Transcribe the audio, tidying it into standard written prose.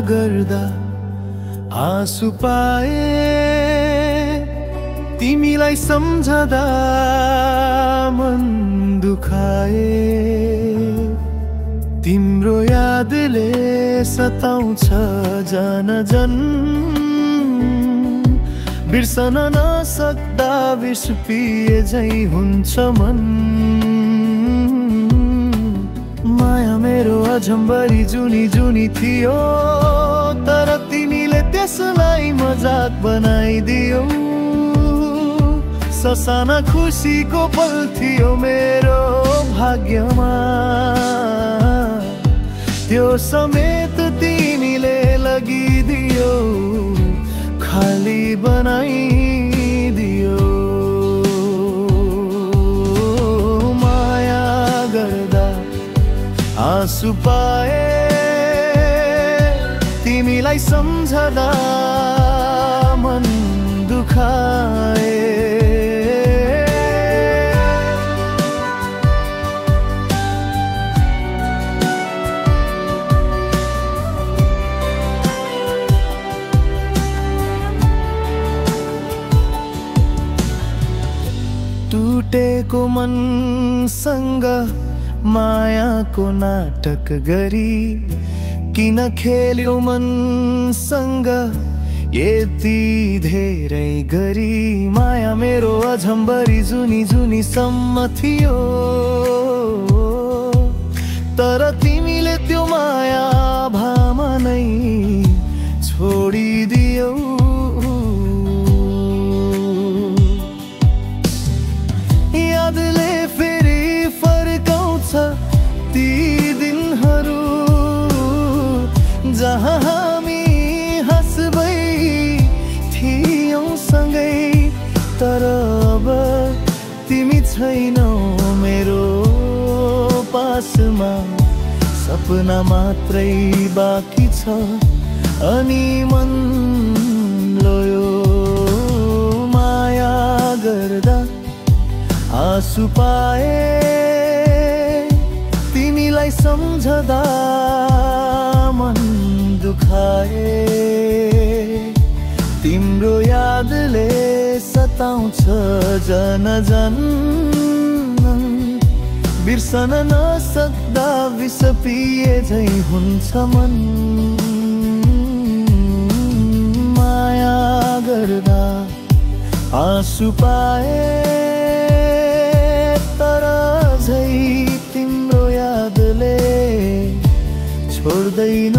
गर्दा आँसु पाए, तिमीलाई सम्झदा मन दुखाए। तिम्रो यादले सताउँछ जन जन, बिर्सन नसक्दा विष पिए झै हुन्छ मन। माया मेरो अझम्बरी जुनी जुनी थियो, तर तिमीले त्यसलाई मजाक बनाइदियो। ससाना खुसीको पल थियो मेरो भाग्यमा, त्यो समेत तिमीले लगिदियो, खाली बनाइदियो। माया गर्दा आँसु पाए, तिमीलाई सम्झदा मन दुखाए। टुटेको मनसँग मायाको नाटक गरी, किन खेल्यो मनसँग यति धेरै गरी। माया मेरो अझम्बरी जुनी जुनी सम्म थियो, तर तिमीले त्यो माया भामा नै छोडिदियौ। यादले फेरि फर्काउँछ ती दिनहरू, जहाँ हामी हाँस्दै थियौँ सँगै। तर अब तिमी छैनौ मेरो पासमा, सपना मात्रै बाँकी छ अनि मन लोयो। माया गर्दा आँसु पाए, तिमीलाई सम्झदा मन दुखाए। तिम्रो यादले सताउँछ जन जन, बिर्सन नसक्दा विष पिए झै हुन्छ मन। माया गर्दा आँसु पाए, तर झै तिम्रो यादले छोड्दैन